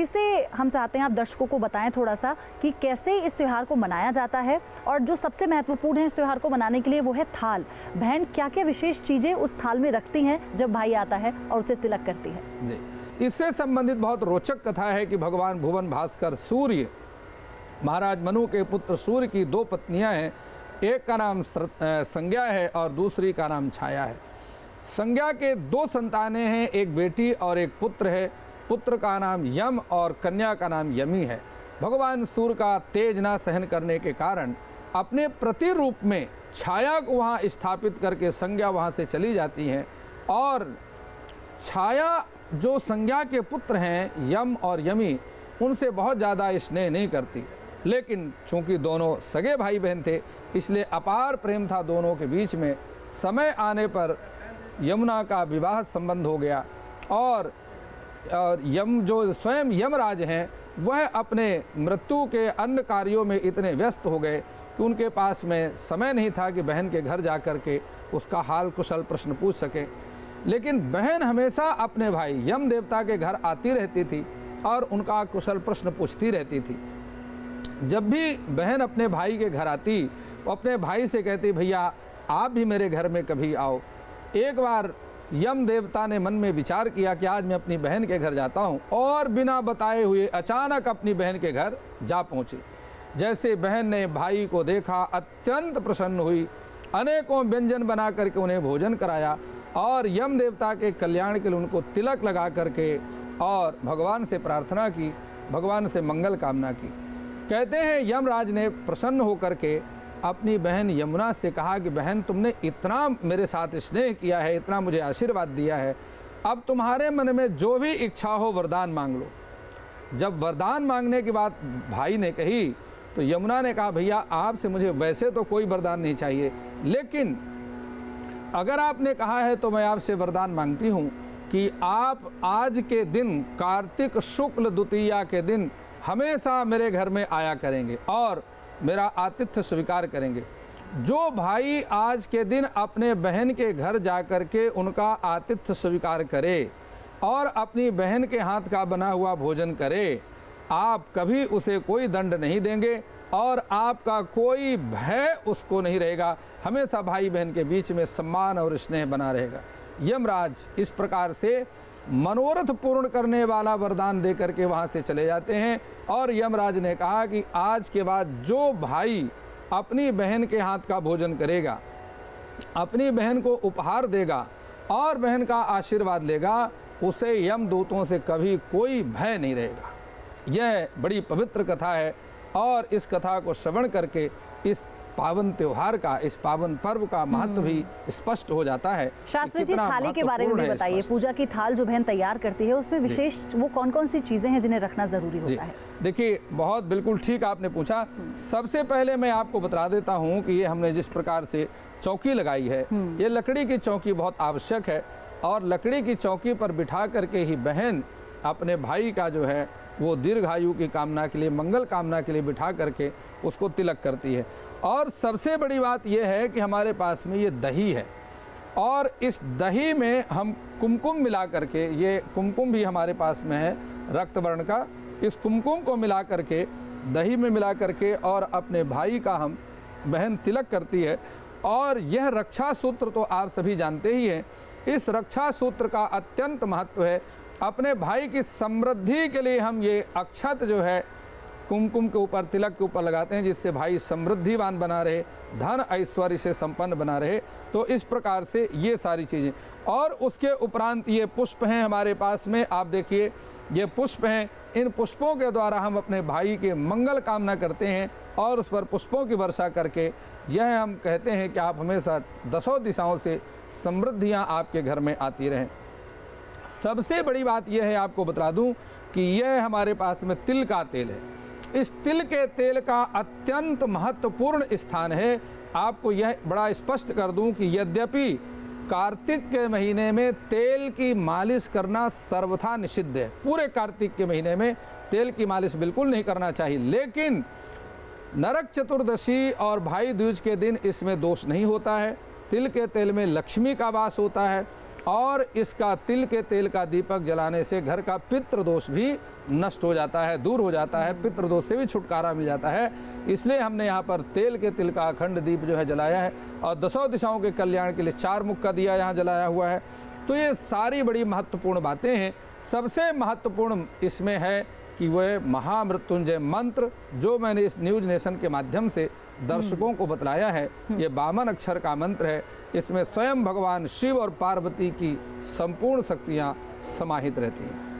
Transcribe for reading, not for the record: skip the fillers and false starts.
इसे हम चाहते हैं आप दर्शकों को बताएं थोड़ा सा कि कैसे इस त्यौहार को मनाया जाता है, और जो सबसे महत्वपूर्ण है इस त्यौहार को मनाने के लिए वो है थाल। बहन क्या क्या विशेष चीज़ें उस थाल में रखती हैं जब भाई आता है और उसे तिलक करती है? जी, इससे संबंधित बहुत रोचक कथा है कि भगवान भुवन भास्कर सूर्य, महाराज मनु के पुत्र सूर्य की दो पत्नियां हैं। एक का नाम संज्ञा है और दूसरी का नाम छाया है। संज्ञा के दो संतानें हैं, एक बेटी और एक पुत्र है। पुत्र का नाम यम और कन्या का नाम यमी है। भगवान सूर्य का तेज ना सहन करने के कारण अपने प्रतिरूप में छाया को वहाँ स्थापित करके संज्ञा वहाँ से चली जाती हैं, और छाया जो संज्ञा के पुत्र हैं यम और यमी, उनसे बहुत ज़्यादा स्नेह नहीं करती। लेकिन चूंकि दोनों सगे भाई बहन थे, इसलिए अपार प्रेम था दोनों के बीच में। समय आने पर यमुना का विवाह संबंध हो गया, और यम जो स्वयं यमराज हैं वह अपने मृत्यु के अन्य कार्यों में इतने व्यस्त हो गए कि उनके पास में समय नहीं था कि बहन के घर जा कर के उसका हाल कुशल प्रश्न पूछ सकें। लेकिन बहन हमेशा अपने भाई यम देवता के घर आती रहती थी और उनका कुशल प्रश्न पूछती रहती थी। जब भी बहन अपने भाई के घर आती वो अपने भाई से कहती, भैया आप भी मेरे घर में कभी आओ। एक बार यम देवता ने मन में विचार किया कि आज मैं अपनी बहन के घर जाता हूँ, और बिना बताए हुए अचानक अपनी बहन के घर जा पहुँचे। जैसे बहन ने भाई को देखा, अत्यंत प्रसन्न हुई, अनेकों व्यंजन बना करके उन्हें भोजन कराया, और यम देवता के कल्याण के लिए उनको तिलक लगा करके और भगवान से प्रार्थना की, भगवान से मंगल कामना की। कहते हैं यमराज ने प्रसन्न होकर के अपनी बहन यमुना से कहा कि बहन, तुमने इतना मेरे साथ स्नेह किया है, इतना मुझे आशीर्वाद दिया है, अब तुम्हारे मन में जो भी इच्छा हो वरदान मांग लो। जब वरदान मांगने की बात भाई ने कही तो यमुना ने कहा, भैया आपसे मुझे वैसे तो कोई वरदान नहीं चाहिए, लेकिन अगर आपने कहा है तो मैं आपसे वरदान मांगती हूँ कि आप आज के दिन कार्तिक शुक्ल द्वितीया के दिन हमेशा मेरे घर में आया करेंगे और मेरा आतिथ्य स्वीकार करेंगे। जो भाई आज के दिन अपने बहन के घर जा कर के उनका आतिथ्य स्वीकार करे और अपनी बहन के हाथ का बना हुआ भोजन करे, आप कभी उसे कोई दंड नहीं देंगे और आपका कोई भय उसको नहीं रहेगा। हमेशा भाई बहन के बीच में सम्मान और स्नेह बना रहेगा। यमराज इस प्रकार से मनोरथ पूर्ण करने वाला वरदान दे करके वहाँ से चले जाते हैं, और यमराज ने कहा कि आज के बाद जो भाई अपनी बहन के हाथ का भोजन करेगा, अपनी बहन को उपहार देगा और बहन का आशीर्वाद लेगा, उसे यमदूतों से कभी कोई भय नहीं रहेगा। यह बड़ी पवित्र कथा है, और इस कथा को श्रवण करके इस पावन त्योहार का, इस पावन पर्व का महत्व भी स्पष्ट हो जाता है। शास्त्री जी, थाली के बारे में भी बताइए। पूजा की थाल जो बहन तैयार करती है उसमें विशेष वो कौन कौन सी चीजें हैं जिन्हें रखना जरूरी होता है? देखिए, बहुत बिल्कुल ठीक आपने पूछा। सबसे पहले मैं आपको बता देता हूँ कि ये हमने जिस प्रकार से चौकी लगाई है, ये लकड़ी की चौकी बहुत आवश्यक है, और लकड़ी की चौकी पर बिठा करके ही बहन अपने भाई का जो है वो दीर्घायु की कामना के लिए, मंगल कामना के लिए बिठा करके उसको तिलक करती है। और सबसे बड़ी बात यह है कि हमारे पास में ये दही है, और इस दही में हम कुमकुम मिला करके, ये कुमकुम भी हमारे पास में है रक्त वर्ण का, इस कुमकुम को मिला करके दही में मिला करके और अपने भाई का हम बहन तिलक करती है। और यह रक्षा सूत्र तो आप सभी जानते ही हैं। इस रक्षा सूत्र का अत्यंत महत्व है। अपने भाई की समृद्धि के लिए हम ये अक्षत जो है कुमकुम के ऊपर, तिलक के ऊपर लगाते हैं, जिससे भाई समृद्धिवान बना रहे, धन ऐश्वर्य से संपन्न बना रहे। तो इस प्रकार से ये सारी चीज़ें, और उसके उपरांत ये पुष्प हैं हमारे पास में, आप देखिए ये पुष्प हैं। इन पुष्पों के द्वारा हम अपने भाई के मंगल कामना करते हैं और उस पर पुष्पों की वर्षा करके यह हम कहते हैं कि आप हमेशा दसों दिशाओं से समृद्धियाँ आपके घर में आती रहें। सबसे बड़ी बात यह है, आपको बता दूं कि यह हमारे पास में तिल का तेल है। इस तिल के तेल का अत्यंत महत्वपूर्ण स्थान है। आपको यह बड़ा स्पष्ट कर दूं कि यद्यपि कार्तिक के महीने में तेल की मालिश करना सर्वथा निषिद्ध है, पूरे कार्तिक के महीने में तेल की मालिश बिल्कुल नहीं करना चाहिए, लेकिन नरक चतुर्दशी और भाई दूज के दिन इसमें दोष नहीं होता है। तिल के तेल में लक्ष्मी का वास होता है और इसका तिल के तेल का दीपक जलाने से घर का पितृदोष भी नष्ट हो जाता है, दूर हो जाता है, पितृदोष से भी छुटकारा मिल जाता है। इसलिए हमने यहाँ पर तेल के तिल का अखंड दीप जो है जलाया है और दसों दिशाओं के कल्याण के लिए 4 मुख का दिया यहाँ जलाया हुआ है। तो ये सारी बड़ी महत्वपूर्ण बातें हैं। सबसे महत्वपूर्ण इसमें है कि वह महामृत्युंजय मंत्र जो मैंने इस न्यूज नेशन के माध्यम से दर्शकों को बतलाया है, ये 52 अक्षर का मंत्र है। इसमें स्वयं भगवान शिव और पार्वती की संपूर्ण शक्तियाँ समाहित रहती हैं।